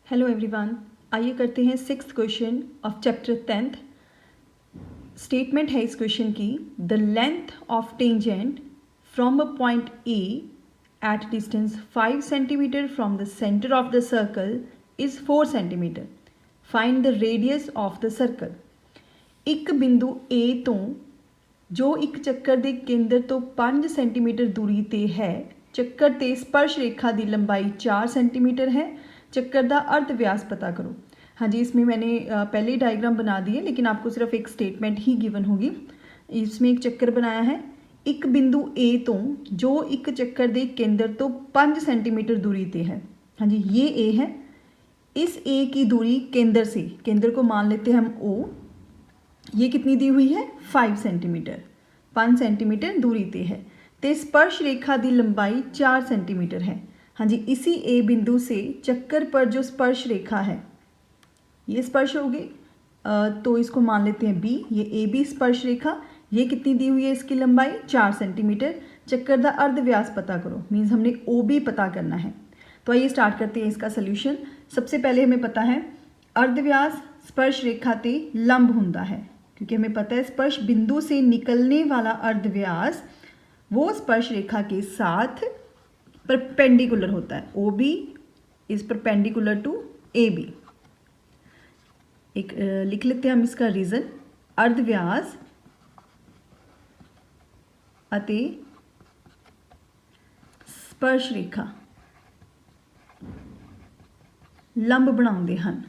Hello everyone, आइए करते हैं 6th question of chapter 10th। Statement है इस क्वेश्चन की, the length of tangent from a point A at distance 5 centimetre from the centre of the circle is 4 centimetre. Find the radius of the circle. एक बिंदु ए तो जो एक ਚੱਕਰ ਦੇ ਕੇਂਦਰ ਤੋਂ 5 सेंटीमीटर दूरी ਤੇ है, ਚੱਕਰ ਤੇ स्पर्श रेखा की लंबाई 4 सेंटीमीटर है। चक्कर का अर्ध व्यास पता करो। हाँ जी, इसमें मैंने पहले ही डायग्राम बना दी है, लेकिन आपको सिर्फ एक स्टेटमेंट ही गिवन होगी। इसमें एक चक्कर बनाया है, एक बिंदु ए तो जो एक चक्कर के केंद्र तो 5 सेंटीमीटर दूरी पे है। हाँ जी, ये ए है। इस ए की दूरी केंद्र से, केंद्र को मान लेते हैं हम ओ, ये कितनी दी हुई है 5 सेंटीमीटर, 5 सेंटीमीटर दूरी पे है। तो स्पर्श रेखा की लंबाई 4 सेंटीमीटर है। हाँ जी, इसी ए बिंदु से चक्कर पर जो स्पर्श रेखा है, ये स्पर्श होगी, तो इसको मान लेते हैं बी। ये ए बी स्पर्श रेखा, ये कितनी दी हुई है, इसकी लंबाई 4 सेंटीमीटर। चक्कर का अर्ध व्यास पता करो, मीन्स हमने ओ बी पता करना है। तो आइए स्टार्ट करते हैं इसका सोल्यूशन। सबसे पहले हमें पता है अर्ध व्यास स्पर्श रेखा ते लंब होता है, क्योंकि हमें पता है स्पर्श बिंदु से निकलने वाला अर्ध व्यास वो स्पर्श रेखा के साथ परपेंडिकुलर होता है। O B is perpendicular to A B. एक लिख लेते हैं हम इसका रीजन, अर्ध व्यास अते स्पर्श रेखा लंब बनाउंदे हन,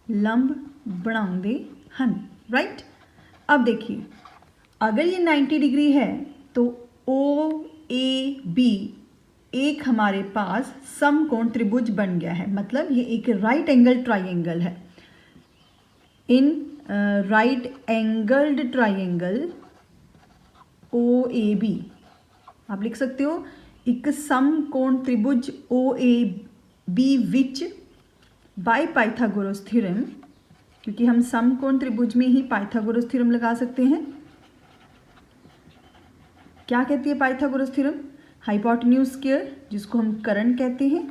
लंब बनाउंदे हन, राइट। अब देखिए, अगर ये 90 डिग्री है तो ओ ए बी एक हमारे पास समकोण त्रिभुज बन गया है, मतलब ये एक राइट एंगल ट्राइंगल है। In right angled triangle O A B आप लिख सकते हो एक समकोण त्रिभुज O A B which by Pythagoras theorem, क्योंकि हम समकोण त्रिभुज में ही पाइथागोरस थ्योरम लगा सकते हैं। क्या कहती है पाइथागोरस थ्योरम? हाइपोटेन्यूज स्क्वायर, जिसको हम कर्ण कहते हैं,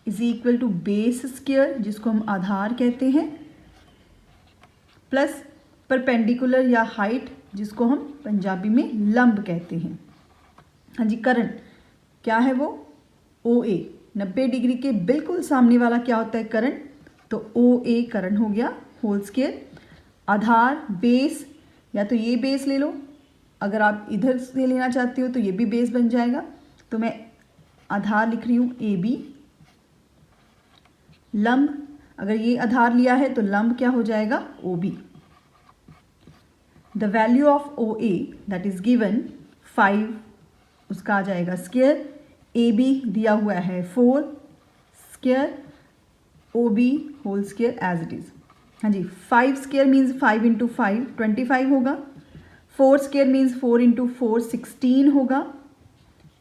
is equal to base square, जिसको हम आधार कहते हैं, प्लस परपेंडिकुलर या हाइट, जिसको हम पंजाबी में लंब कहते हैं। हाँ जी, कर्ण क्या है वो ओ ए, 90 डिग्री के बिल्कुल सामने वाला क्या होता है कर्ण, तो ओ ए कर्ण हो गया होल स्क्वायर। आधार बेस, या तो ये बेस ले लो, अगर आप इधर से लेना चाहते हो तो ये भी बेस बन जाएगा। तो मैं आधार लिख रही हूँ ए बी। लंब, अगर ये आधार लिया है तो लंब क्या हो जाएगा O B. The value of O A that is given 5, उसका आ जाएगा स्क्वायर। ए बी दिया हुआ है 4 square, O B whole square as it is. हाँ जी, 5 स्क्वायर मीन्स 5 इंटू 5 25 होगा, 4 स्क्वायर मीन्स 4 इंटू 4 16 होगा,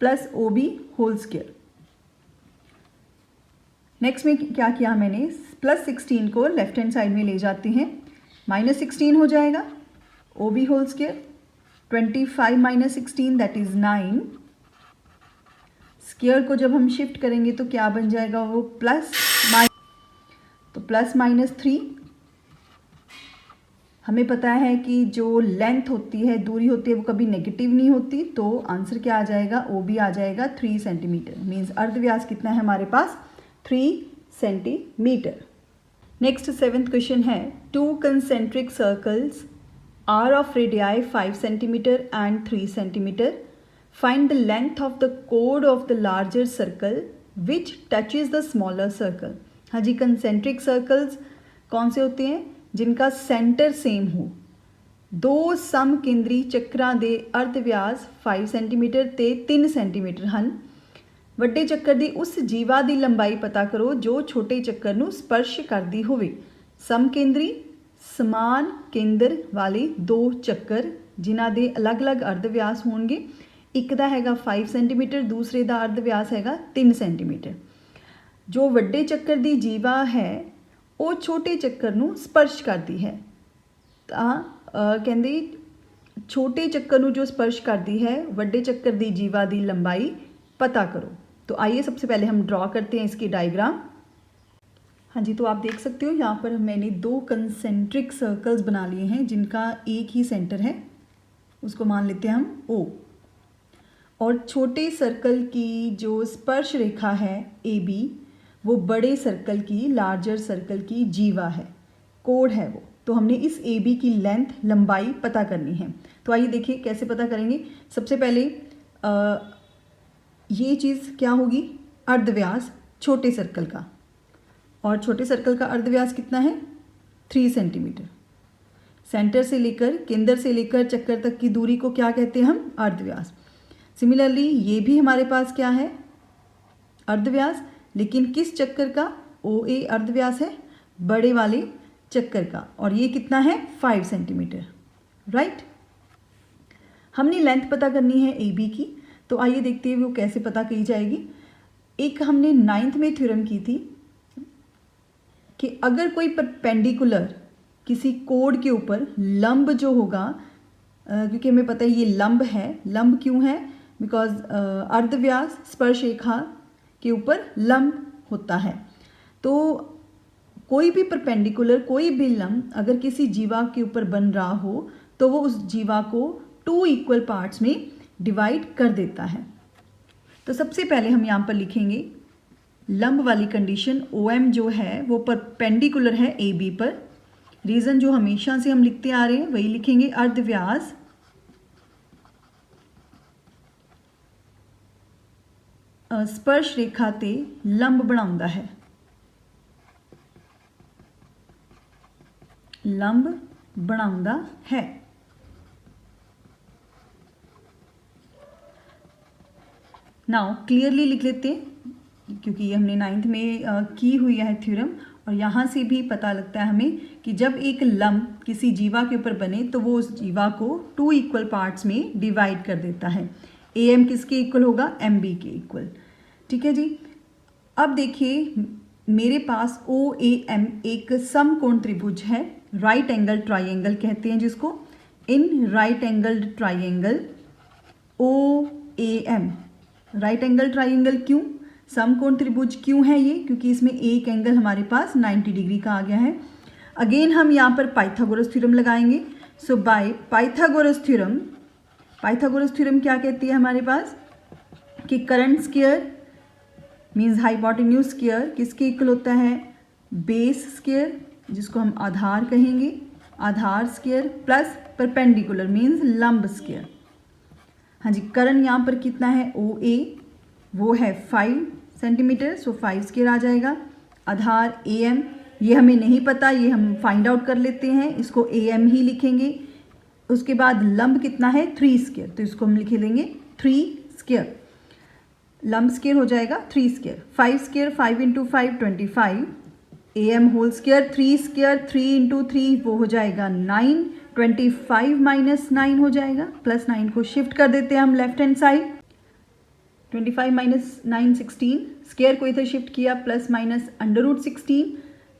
plus O B whole square. Next में क्या किया मैंने, प्लस 16 को लेफ्ट हैंड साइड में ले जाते हैं, माइनस 16 हो जाएगा, O B whole square. 25 minus 16 that is 9। Square को जब हम शिफ्ट करेंगे तो क्या बन जाएगा वो प्लस तो प्लस माइनस 3। हमें पता है कि जो लेंथ होती है, दूरी होती है, वो कभी नेगेटिव नहीं होती, तो आंसर क्या आ जाएगा ओ बी आ जाएगा 3 सेंटीमीटर। मीन्स अर्ध व्यास कितना है हमारे पास 3 सेंटीमीटर। नेक्स्ट 7th क्वेश्चन है, 2 concentric circles are of radii 5 centimetre and 3 centimetre. Find the length of the कोड of the larger circle which touches the smaller circle. हाँ जी, कंसेंट्रिक सर्कल्स कौन से होते हैं, जिनका सेंटर सेम हो। दो सम केंद्री ਚੱਕਰਾਂ ਦੇ अर्ध व्यास 5 सेंटीमीटर ਤੇ 3 सेंटीमीटर ਹਨ। ਵੱਡੇ ਚੱਕਰ ਦੀ ਉਸ ਜੀਵਾ ਦੀ ਲੰਬਾਈ ਪਤਾ ਕਰੋ ਜੋ ਛੋਟੇ ਚੱਕਰ ਨੂੰ ਸਪਰਸ਼ ਕਰਦੀ ਹੋਵੇ। ਸਮ ਕੇਂਦਰੀ ਸਮਾਨ ਕੇਂਦਰ ਵਾਲੇ ਦੋ ਚੱਕਰ ਜਿਨ੍ਹਾਂ ਦੇ ਅਲੱਗ-ਅਲੱਗ अर्ध व्यास ਹੋਣਗੇ। ਇੱਕ ਦਾ ਹੈਗਾ 5 सेंटीमीटर, दूसरे ਦਾ अर्ध व्यास ਹੈਗਾ 3 सेंटीमीटर। जो ਵੱਡੇ ਚੱਕਰ ਦੀ ਜੀਵਾ ਹੈ ਉਹ ਛੋਟੇ ਚੱਕਰ ਨੂੰ ਸਪਰਸ਼ ਕਰਦੀ ਹੈ। ਤਾਂ ਕਹਿੰਦੇ ਛੋਟੇ ਚੱਕਰ ਨੂੰ ਜੋ ਸਪਰਸ਼ ਕਰਦੀ ਹੈ, ਵੱਡੇ ਚੱਕਰ ਦੀ ਜੀਵਾ ਦੀ ਲੰਬਾਈ ਪਤਾ ਕਰੋ। तो आइए सबसे पहले हम ड्रॉ करते हैं इसकी डायग्राम। हाँ जी, तो आप देख सकते हो यहाँ पर मैंने 2 कंसेंट्रिक सर्कल्स बना लिए हैं जिनका एक ही सेंटर है, उसको मान लेते हैं हम O। और छोटे सर्कल की जो स्पर्श रेखा है AB, वो बड़े सर्कल की, लार्जर सर्कल की जीवा है, कोड है वो। तो हमने इस AB की लेंथ, लंबाई पता करनी है। तो आइए देखिए कैसे पता करेंगे। सबसे पहले ये चीज़ क्या होगी, अर्धव्यास छोटे सर्कल का, और छोटे सर्कल का अर्धव्यास कितना है 3 सेंटीमीटर। सेंटर से लेकर, केंद्र से लेकर चक्कर तक की दूरी को क्या कहते हैं हम, अर्धव्यास। सिमिलरली ये भी हमारे पास क्या है, अर्धव्यास, लेकिन किस चक्कर का, OA अर्धव्यास है, बड़े वाले चक्कर का, और ये कितना है 5 सेंटीमीटर, राइट। हमने लेंथ पता करनी है AB की, तो आइए देखते हैं वो कैसे पता की जाएगी। एक हमने 9th में थ्योरम की थी कि अगर कोई परपेंडिकुलर किसी कोड के ऊपर लंब जो होगा, क्योंकि हमें पता है ये लंब है, लंब क्यों है, बिकॉज अर्धव्यास स्पर्श रेखा के ऊपर लंब होता है। तो कोई भी परपेंडिकुलर, कोई भी लंब अगर किसी जीवा के ऊपर बन रहा हो तो वो उस जीवा को 2 इक्वल पार्ट्स में डिवाइड कर देता है। तो सबसे पहले हम यहाँ पर लिखेंगे लंब वाली कंडीशन, OM जो है वो परपेंडिकुलर है AB पर। रीज़न जो हमेशा से हम लिखते आ रहे हैं वही लिखेंगे, अर्धव्यास स्पर्श रेखा ते लंब बनाउंदा है, लंब बनाउंदा है। नाउ क्लियरली लिख लेते हैं, क्योंकि ये हमने 9th में की हुई है थ्योरम, और यहाँ से भी पता लगता है हमें कि जब एक लंब किसी जीवा के ऊपर बने तो वो उस जीवा को 2 इक्वल पार्ट्स में डिवाइड कर देता है। AM किसके इक्वल होगा, MB के इक्वल, ठीक है जी। अब देखिए मेरे पास OAM एक समकोण त्रिभुज है, राइट एंगल ट्राइंगल कहते हैं जिसको। In right angle triangle OAM, right angle triangle क्यों, समकोण त्रिभुज क्यों है ये, क्योंकि इसमें एक एंगल हमारे पास 90 डिग्री का आ गया है। अगेन हम यहाँ पर पाइथागोरस थ्योरम लगाएंगे। So by Pythagoras theorem, Pythagoras theorem क्या कहती है हमारे पास कि करंट स्क्वायर मीन्स हाइपोटेन्यूज स्क्वायर किसके इक्वल होता है, बेस स्क्वायर, जिसको हम आधार कहेंगे, आधार स्क्वायर प्लस परपेंडिकुलर मीन्स लंब स्क्वायर। हाँ जी, करण यहाँ पर कितना है OA, वो है 5 सेंटीमीटर, सो 5 स्क्वायर आ जाएगा। आधार AM, ये हमें नहीं पता, ये हम फाइंड आउट कर लेते हैं, इसको AM ही लिखेंगे। उसके बाद लंब कितना है 3 स्क्वायर, तो इसको हम लिख लेंगे 3 स्क्वायर, लंब स्क्वायर हो जाएगा 3 square. 5 square 5 into 5 25, AM whole square 3 square 3 into 3 वो हो जाएगा 9, 25 माइनस 9 हो जाएगा, प्लस 9 को शिफ्ट कर देते हैं हम left hand side. 25 minus 9 16, square को इधर शिफ्ट किया, प्लस माइनस अंडर रूट 16,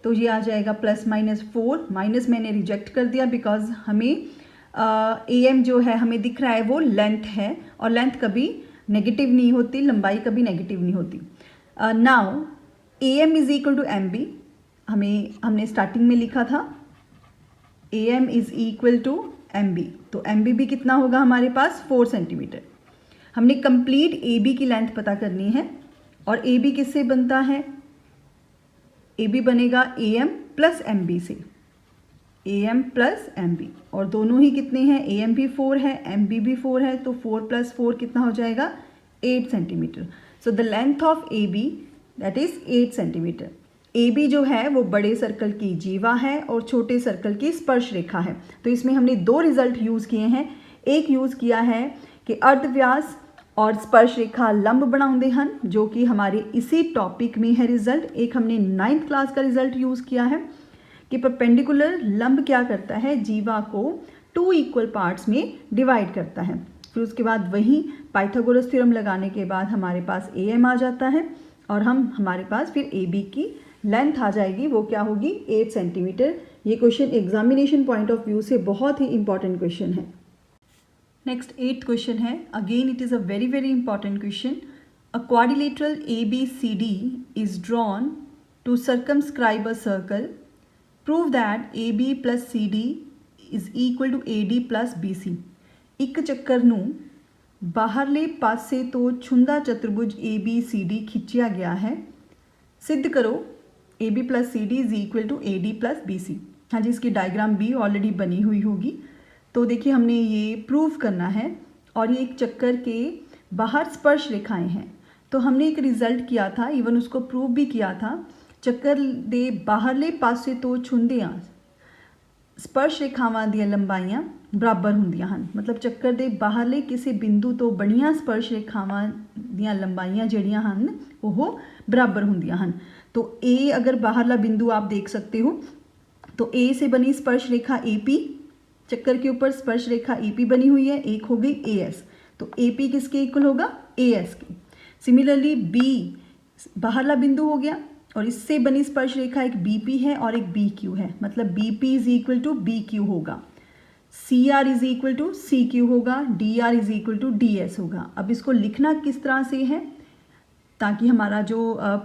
तो ये आ जाएगा प्लस माइनस 4। माइनस मैंने रिजेक्ट कर दिया बिकॉज हमें AM जो है हमें दिख रहा है वो लेंथ है, और लेंथ कभी नेगेटिव नहीं होती, लंबाई कभी नेगेटिव नहीं होती। Now AM is equal to MB, हमने स्टार्टिंग में लिखा था AM is equal to MB, तो MB भी कितना होगा हमारे पास 4 सेंटीमीटर। हमने कंप्लीट AB की लेंथ पता करनी है, और AB किससे बनता है, AB बनेगा AM प्लस MB से, AM प्लस MB, और दोनों ही कितने हैं, AM भी 4 है MB भी 4 है, तो 4 प्लस 4 कितना हो जाएगा 8 centimetre. So the length of AB that is 8 centimetre. AB जो है वो बड़े सर्कल की जीवा है और छोटे सर्कल की स्पर्श रेखा है। तो इसमें हमने 2 रिजल्ट यूज़ किए हैं, एक यूज़ किया है कि अर्धव्यास और स्पर्श रेखा लंब बनाउंदे हन, जो कि हमारे इसी टॉपिक में है रिजल्ट। एक हमने 9th क्लास का रिजल्ट यूज़ किया है कि परपेंडिकुलर लंब क्या करता है, जीवा को 2 इक्वल पार्ट्स में डिवाइड करता है। फिर उसके बाद वही पाइथागोरस थ्योरम लगाने के बाद हमारे पास AM आ जाता है, और हमारे पास फिर AB की लेंथ आ जाएगी, वो क्या होगी 8 सेंटीमीटर। ये question examination point of view से बहुत ही इंपॉर्टेंट क्वेश्चन है। नेक्स्ट 8th क्वेश्चन है, again it is a very very important question. A A quadrilateral ABCD is drawn to circumscribe a circle. Prove that AB plus CD is equal to AD plus BC. ਇੱਕ ਚੱਕਰ ਨੂੰ ਬਾਹਰਲੇ ਪਾਸੇ ਤੋਂ ਛੁੰਦਾ ਚਤੁਰਭੁਜ ABCD ਖਿੱਚਿਆ ਗਿਆ ਹੈ। सिद्ध करो AB plus CD is equal to AD plus BC। हाँ जी, इसकी डायग्राम भी ऑलरेडी बनी हुई होगी। तो देखिए हमने ये प्रूव करना है और ये एक चक्कर के बाहर स्पर्श रेखाएं हैं। तो हमने एक रिजल्ट किया था, इवन उसको प्रूव भी किया था। ਚੱਕਰ ਦੇ ਬਾਹਰਲੇ ਪਾਸੇ ਤੋਂ ਛੁੰਦਿਆਂ ਸਪਰਸ਼ ਰੇਖਾਵਾਂ ਦੀਆਂ ਲੰਬਾਈਆਂ ਬਰਾਬਰ ਹੁੰਦੀਆਂ ਹਨ। ਮਤਲਬ ਚੱਕਰ ਦੇ ਬਾਹਰਲੇ ਕਿਸੇ ਬਿੰਦੂ ਤੋਂ ਬਣੀਆਂ ਸਪਰਸ਼ ਰੇਖਾਵਾਂ ਦੀਆਂ ਲੰਬਾਈਆਂ ਜਿਹੜੀਆਂ ਹਨ ਉਹ बराबर ਹੁੰਦੀਆਂ ਹਨ। तो A अगर बाहरला बिंदु आप देख सकते हो तो A से बनी स्पर्श रेखा AP, चक्कर के ऊपर स्पर्श रेखा AP बनी हुई है, एक हो गई AS। तो AP किसके इक्वल होगा? AS की। सिमिलरली B बाहरला बिंदु हो गया और इससे बनी स्पर्श रेखा एक BP है और एक BQ है, मतलब BP is equal to BQ होगा, CR is equal to CQ होगा, DR is equal to DS होगा। अब इसको लिखना किस तरह से है ताकि हमारा जो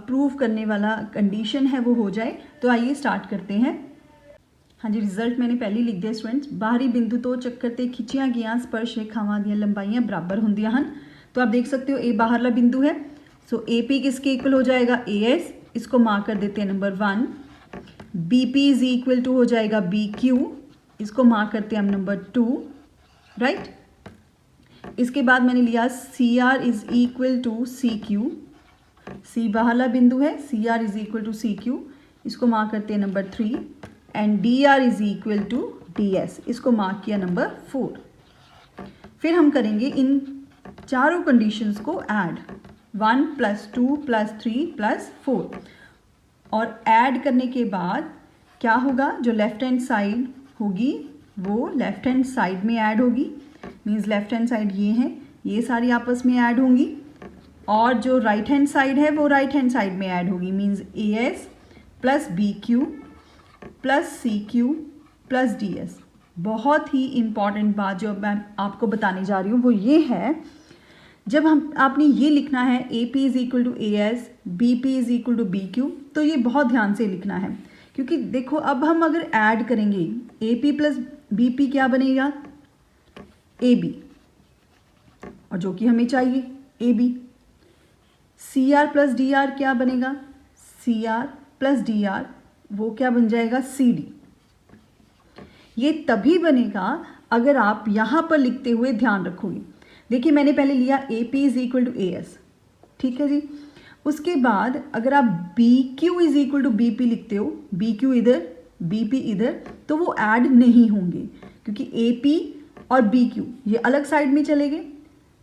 प्रूव करने वाला कंडीशन है वो हो जाए। तो आइए स्टार्ट करते हैं। हाँ जी, रिजल्ट मैंने पहले ही लिख दिया स्टूडेंट्स। बाहरी बिंदु तो चक्कर ते खिंचिया गया स्पर्श रेखावां ਦੀਆਂ ਲੰਬਾਈਆਂ बराबर ਹੁੰਦੀਆਂ ਹਨ। तो आप देख सकते हो A बाहरला बिंदु है, सो AP किसके इक्वल हो जाएगा? AS। इसको मार्क कर देते हैं number 1। BP is equal to हो जाएगा BQ, इसको मार्क करते हैं हम नंबर 2, राइट। इसके बाद मैंने लिया CR is equal to CQ। C बाहरला बिंदु है, CR is equal to CQ, इसको मार्क करते हैं number 3। And DR is equal to DS, इसको मार्क किया नंबर 4। फिर हम करेंगे इन चारों कंडीशंस को ऐड, 1 + 2 + 3 + 4। और ऐड करने के बाद क्या होगा? जो लेफ्ट हैंड साइड होगी वो लेफ्ट हैंड साइड में ऐड होगी, मीन्स लेफ्ट हैंड साइड ये है, ये सारी आपस में ऐड होंगी। और जो राइट हैंड साइड है वो राइट हैंड साइड में ऐड होगी, means AS + BQ + CQ + DS। बहुत ही इम्पॉर्टेंट बात जो मैं आपको बताने जा रही हूँ वो ये है, जब आपने ये लिखना है AP is equal to AS, BP is equal to BQ, तो ये बहुत ध्यान से लिखना है। क्योंकि देखो अब हम अगर ऐड करेंगे AP + BP क्या बनेगा? AB, और जो कि हमें चाहिए AB। CR + DR क्या बनेगा? CR + DR, वो क्या बन जाएगा? CD। ये तभी बनेगा अगर आप यहाँ पर लिखते हुए ध्यान रखोगे। देखिए मैंने पहले लिया AP is equal to AS, ठीक है जी। उसके बाद अगर आप BQ is equal to BP लिखते हो, BQ इधर BP इधर, तो वो ऐड नहीं होंगे क्योंकि AP और BQ ये अलग साइड में चले गए।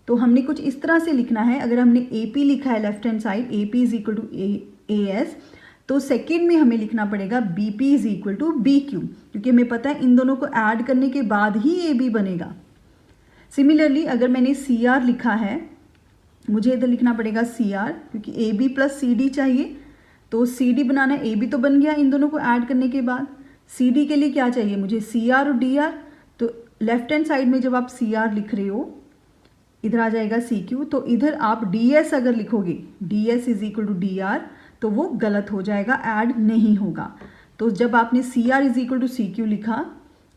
तो हमने कुछ इस तरह से लिखना है, अगर हमने AP लिखा है left hand side, AP is equal to AS, तो सेकेंड में हमें लिखना पड़ेगा BP is equal to BQ, क्योंकि हमें पता है इन दोनों को ऐड करने के बाद ही AB बनेगा। सिमिलरली अगर मैंने CR लिखा है, मुझे इधर लिखना पड़ेगा CR, क्योंकि AB + CD चाहिए, तो CD बनाना है, AB तो बन गया इन दोनों को ऐड करने के बाद। CD के लिए क्या चाहिए मुझे? CR और DR। तो लेफ्ट हैंड साइड में जब आप CR लिख रहे हो, इधर आ जाएगा CQ, तो इधर आप DS अगर लिखोगे, DS is equal to DR, तो वो गलत हो जाएगा, ऐड नहीं होगा। तो जब आपने CR is equal to CQ लिखा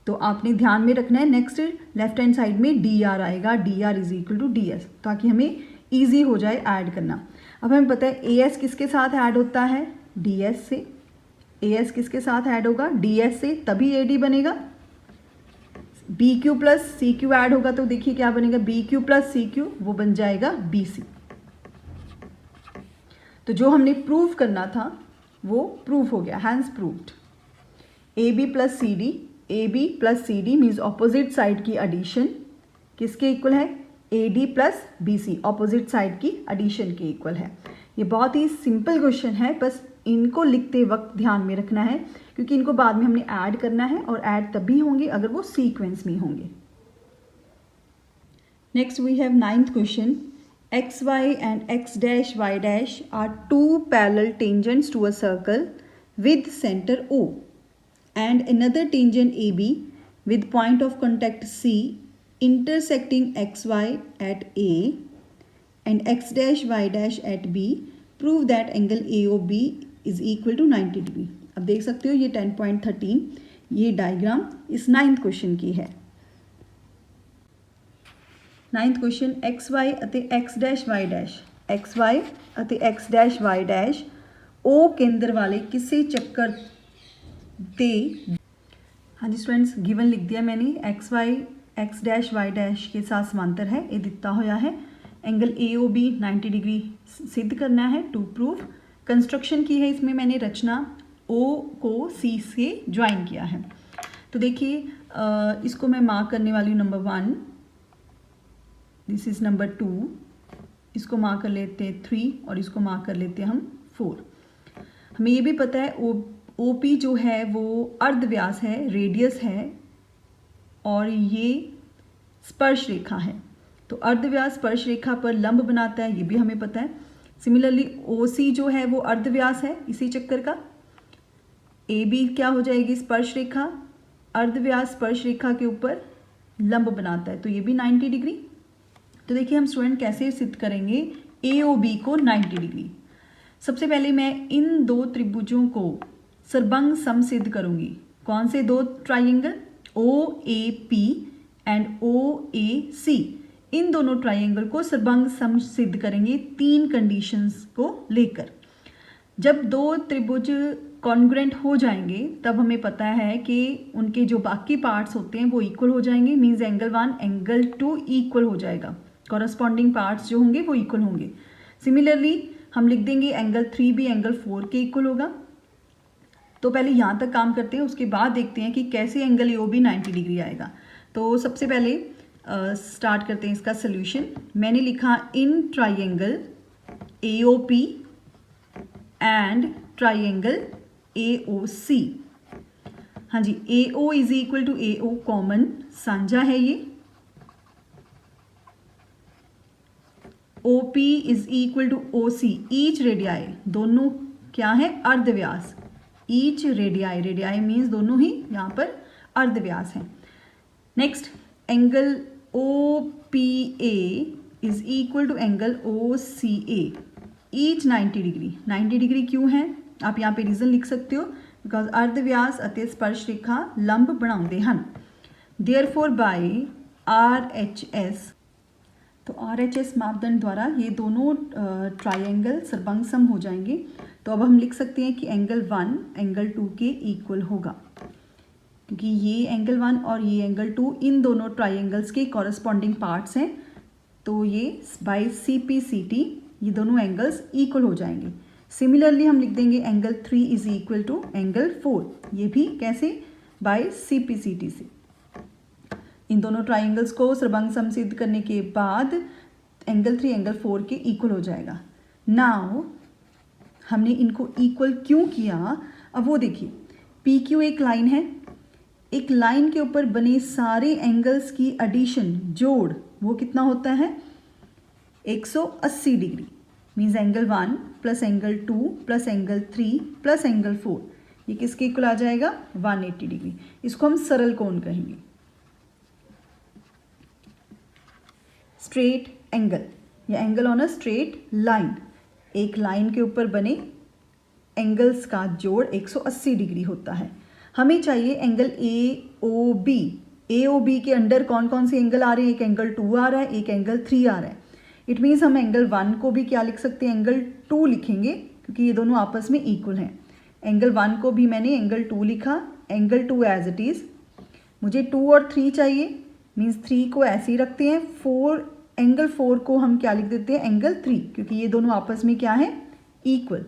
तो आपने ध्यान में रखना है नेक्स्ट लेफ्ट हैंड साइड में DR आएगा, DR is equal to DS, ताकि हमें ईजी हो जाए ऐड करना। अब हमें पता है AS किसके साथ ऐड होता है? DS से। AS किसके साथ ऐड होगा? DS से, तभी AD बनेगा। BQ + CQ ऐड होगा तो देखिए क्या बनेगा? BQ + CQ, वो बन जाएगा BC। तो जो हमने प्रूव करना था वो प्रूव हो गया, hence proved. AB + CD, AB + CD means opposite side की एडिशन किसके इक्वल है? AD + BC, ऑपोजिट साइड की एडिशन के इक्वल है। ये बहुत ही सिंपल क्वेश्चन है, बस इनको लिखते वक्त ध्यान में रखना है क्योंकि इनको बाद में हमने ऐड करना है और ऐड तभी होंगे अगर वो सीक्वेंस में होंगे। Next we have 9th question. XY and X', Y' are two parallel tangents to a circle with center O and another tangent AB with point of contact C intersecting XY at A and x dash y dash at B, prove that angle AOB is equal to 90 degree. अब देख सकते हो ये 10.13 ये diagram इस 9th question की है। 9th question X Y ਅਤੇ X dash Y dash X Y ਅਤੇ X dash Y dash O केंद्र वाले किसी चक्कर ते, हाँ जी स्टूडेंट्स गिवन लिख दिया मैंने, X Y X dash Y dash के साथ समांतर है, ये दिता होया है। एंगल AOB 90 डिग्री सिद्ध करना है टू प्रूव। कंस्ट्रक्शन की है इसमें मैंने, रचना O को C से ज्वाइन किया है। तो देखिए इसको मैं मार्क करने वाली हूँ नंबर 1, दिस इज़ नंबर 2, इसको मार्क कर लेते हैं 3 और इसको मार्क कर लेते हैं हम 4। हमें ये भी पता है OP जो है वो अर्धव्यास है, रेडियस है और ये स्पर्श रेखा है। तो अर्धव्यास स्पर्श रेखा पर लंब बनाता है, ये भी हमें पता है। सिमिलरली OC जो है वो अर्धव्यास है इसी चक्कर का। AB क्या हो जाएगी, स्पर्श रेखा, अर्धव्यास स्पर्श रेखा के ऊपर लंब बनाता है, तो ये भी 90 डिग्री। तो देखिए हम स्टूडेंट कैसे सिद्ध करेंगे AOB को 90 डिग्री। सबसे पहले मैं इन दो त्रिभुजों को सर्वंग सम सिद्ध करूंगी। कौन से दो ट्राइंगल, OAP एंड OAC, इन दोनों ट्राइंगल को सर्वंग सम सिद्ध करेंगे 3 कंडीशंस को लेकर। जब दो त्रिभुज कॉन्ग्रुएंट हो जाएंगे तब हमें पता है कि उनके जो बाकी पार्ट्स होते हैं वो इक्वल हो जाएंगे, मीन्स एंगल 1 एंगल 2 इक्वल हो जाएगा, कॉरस्पॉन्डिंग पार्ट्स जो होंगे वो इक्वल होंगे। सिमिलरली हम लिख देंगे एंगल 3 भी एंगल 4 के इक्वल होगा। तो पहले यहाँ तक काम करते हैं, उसके बाद देखते हैं कि कैसे एंगल AOB 90 डिग्री आएगा। तो सबसे पहले स्टार्ट करते हैं इसका सोल्यूशन। मैंने लिखा in triangle AOP and triangle AOC। हाँ जी, AO is equal to AO common साझा है ये, OP is equal to OC, each radii, दोनों क्या है अर्धव्यास, ईच रेडियाई, रेडियाई मीन्स दोनों ही यहाँ पर अर्धव्यास हैं। Next angle OPA is equal to angle OCA, each 90 degree. 90 degree क्यों है, आप यहाँ पे रीजन लिख सकते हो, बिकॉज अर्धव्यास ਅਤੇ स्पर्श रेखा लंब बनाते हैं। देयरफॉर बाय RHS, तो RHS मापदंड द्वारा ये दोनों ट्राइंगल सर्वंग सम हो जाएंगे। तो अब हम लिख सकते हैं कि एंगल 1 एंगल 2 के इक्वल होगा, क्योंकि ये एंगल 1 और ये एंगल 2 इन दोनों ट्राइंगल्स के कॉरस्पॉन्डिंग पार्ट्स हैं। तो ये बाय CPCT ये दोनों एंगल्स इक्वल हो जाएंगे। सिमिलरली हम लिख देंगे angle 3 is equal to angle 4, ये भी कैसे, बाय CPCT से। इन दोनों ट्राइंगल्स को सर्वंग सम सिद्ध करने के बाद एंगल 3 एंगल 4 के इक्वल हो जाएगा। नाउ हमने इनको इक्वल क्यों किया, अब वो देखिए, PQ एक लाइन है, एक लाइन के ऊपर बने सारे एंगल्स की एडिशन, जोड़, वो कितना होता है 180 degree, means angle 1 plus angle 2 plus angle 3 plus angle 4, ये किसके इक्वल आ जाएगा 180 डिग्री। इसको हम सरल कोण कहेंगे। स्ट्रेट एंगल या angle on a straight line, एक लाइन के ऊपर बने एंगल्स का जोड़ 180 डिग्री होता है। हमें चाहिए एंगल AOB। AOB के अंडर कौन कौन से एंगल आ रहे हैं, एक एंगल 2 आ रहा है, एक एंगल 3 आ रहा है। इट मीन्स हम एंगल 1 को भी क्या लिख सकते हैं, एंगल 2 लिखेंगे, क्योंकि ये दोनों आपस में इक्वल हैं। एंगल 1 को भी मैंने एंगल 2 लिखा, एंगल 2 एज इट इज़। मुझे 2 और 3 चाहिए, मीन्स 3 को ऐसे ही रखते हैं। एंगल 4 को हम क्या लिख देते हैं, एंगल 3, क्योंकि ये दोनों आपस में क्या है, इक्वल।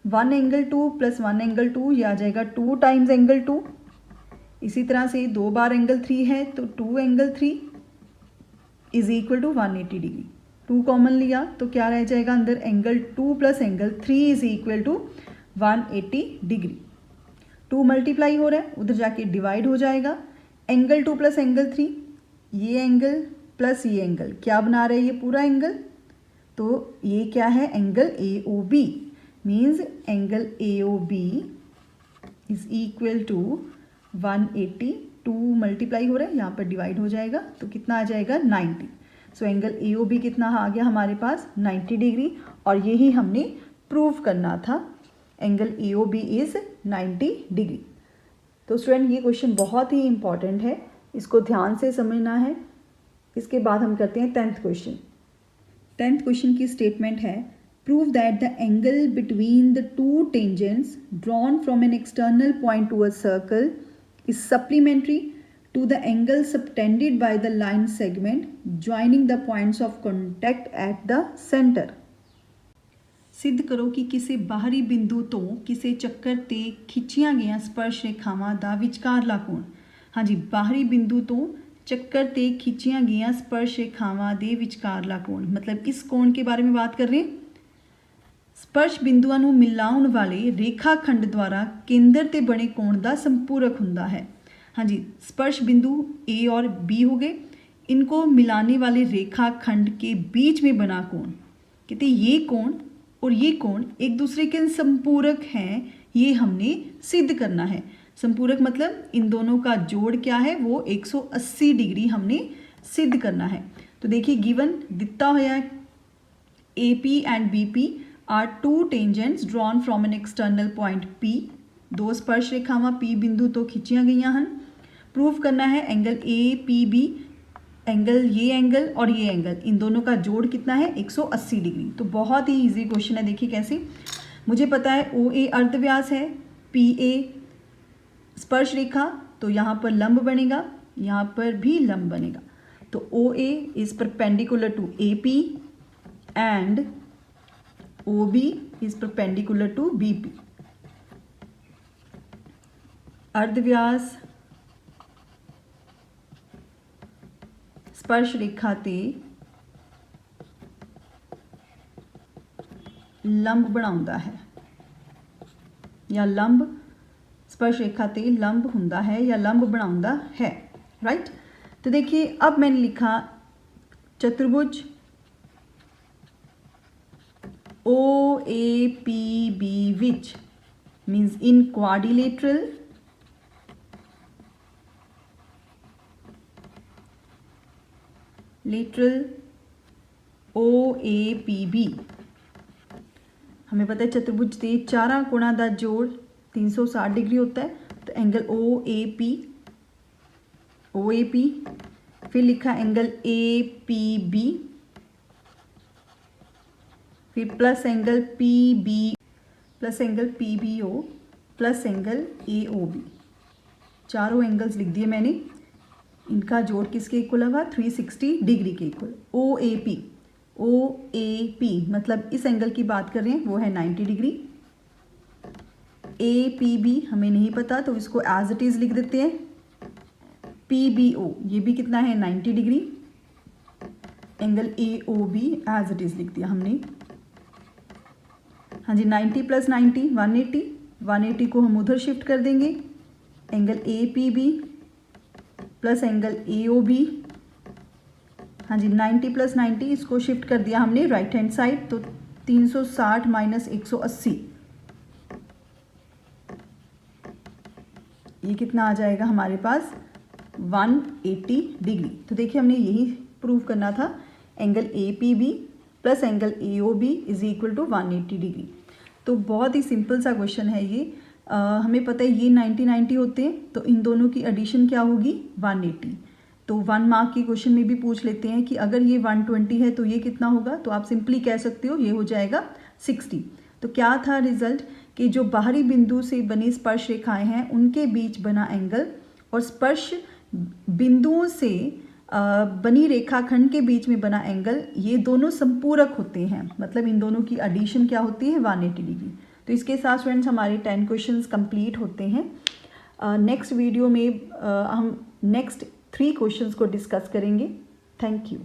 1 एंगल 2 प्लस 1 एंगल 2 ये आ जाएगा 2 टाइम्स एंगल 2। इसी तरह से 2 बार एंगल 3 है तो 2 angle 3 is equal to 180 degree. 2 common लिया तो क्या रह जाएगा अंदर, angle 2 plus angle 3 is equal to 180 degree. 2 multiply हो रहा है, उधर जाके डिवाइड हो जाएगा। एंगल 2 प्लस एंगल 3, ये एंगल प्लस ये एंगल क्या बना रहा है, ये पूरा एंगल। तो ये क्या है, angle AOB, means angle AOB is equal to 180 2 multiply हो रहा है, यहाँ पर डिवाइड हो जाएगा तो कितना आ जाएगा 90। सो एंगल AOB कितना आ गया हमारे पास 90 डिग्री, और यही हमने प्रूव करना था, एंगल AOB इज़ 90 डिग्री। तो स्टूडेंट ये क्वेश्चन बहुत ही इंपॉर्टेंट है, इसको ध्यान से समझना है। इसके बाद हम करते हैं 10th क्वेश्चन। 10th क्वेश्चन की स्टेटमेंट है, prove that the angle between the two tangents drawn from an external point to a circle is supplementary to the angle subtended by the line segment joining the points of contact at the centre. सिद्ध करो कि किसी बाहरी बिंदु तो किसी ਚੱਕਰ ਤੇ ਖਿੱਚੀਆਂ ਗਈਆਂ ਸਪਰਸ਼ ਰੇਖਾਵਾਂ ਦਾ ਵਿਚਕਾਰਲਾ ਕੋਣ। ਹਾਂਜੀ, ਬਾਹਰੀ ਬਿੰਦੂ ਤੋਂ ਚੱਕਰ ਤੇ ਖਿੱਚੀਆਂ ਗਈਆਂ ਸਪਰਸ਼ ਰੇਖਾਵਾਂ ਦੇ ਵਿਚਕਾਰਲਾ ਕੋਣ, मतलब इस कोण के बारे में बात कर रहे हैं। स्पर्श बिंदुआं ਨੂੰ ਮਿਲਾਉਣ ਵਾਲੇ ਰੇਖਾ ਖੰਡ द्वारा केंद्र ਤੇ बने कोण ਦਾ संपूरक ਹੁੰਦਾ है। हाँ जी, स्पर्श बिंदु A और B हो गए, इनको मिलाने वाले रेखा खंड के बीच में बना कोण, कहते ये कोण और ये कोण एक दूसरे के संपूरक हैं, ये हमने सिद्ध करना है। संपूरक मतलब इन दोनों का जोड़ क्या है, वो 180 डिग्री हमने सिद्ध करना है। तो देखिए गिवन दिता हुआ है, AP and BP are two tangents drawn from an external point P। दो स्पर्श रेखावां P बिंदु तो खिंचियां गई हैं। प्रूव करना है एंगल APB, एंगल ये एंगल और ये एंगल, इन दोनों का जोड़ कितना है 180 डिग्री। तो बहुत ही इजी क्वेश्चन है। देखिए कैसे, मुझे पता है OA अर्धव्यास है, PA स्पर्श रेखा, तो यहाँ पर लंब बनेगा, यहाँ पर भी लंब बनेगा। तो OA is perpendicular to AP and OB is perpendicular to BP। अर्धव्यास स्पर्श रेखा ते लंब बनाउंदा है, या लंब स्पर्श रेखा ते लंब हुंदा है या लंब बनाउंदा है, राइट। तो देखिए अब मैंने लिखा चतुर्भुज OAPB which means in quadrilateral OAPB। हमें पता है चतुर्भुज के चारों कोणों का जोड़ 360 डिग्री होता है। तो एंगल OAP, फिर लिखा एंगल APB, फिर plus angle PB plus angle PBO plus angle AOB। चारों एंगल्स लिख दिए मैंने, इनका जोड़ किसके इक्वल होगा 360 डिग्री के इक्वल। OAP मतलब इस एंगल की बात कर रहे हैं, वो है 90 डिग्री। APB हमें नहीं पता तो इसको एज इट इज़ लिख देते हैं। PBO ये भी कितना है 90 degree. Angle AOB as it is लिख दिया हमने। हाँ जी, 90 प्लस 90 180, 180 को हम उधर शिफ्ट कर देंगे। Angle APB plus angle AOB, हाँ जी 90 प्लस 90 इसको शिफ्ट कर दिया हमने राइट हैंड साइड। तो 360 माइनस 180, ये कितना आ जाएगा हमारे पास 180 डिग्री। तो देखिए हमने यही प्रूव करना था, angle APB plus angle AOB is equal to 180 degree. तो बहुत ही सिंपल सा क्वेश्चन है ये। हमें पता है ये 90-90 होते हैं, तो इन दोनों की एडिशन क्या होगी 180। तो 1 मार्क के क्वेश्चन में भी पूछ लेते हैं कि अगर ये 120 है तो ये कितना होगा, तो आप सिंपली कह सकते हो ये हो जाएगा 60। तो क्या था रिजल्ट कि जो बाहरी बिंदु से बनी स्पर्श रेखाएं हैं उनके बीच बना एंगल और स्पर्श बिंदुओं से बनी रेखाखंड के बीच में बना एंगल, ये दोनों संपूरक होते हैं। मतलब इन दोनों की एडिशन क्या होती है 180 डिग्री। तो इसके साथ स्टूडेंट्स हमारे 10 क्वेश्चंस कंप्लीट होते हैं। नेक्स्ट वीडियो में हम नेक्स्ट 3 क्वेश्चंस को डिस्कस करेंगे। Thank you.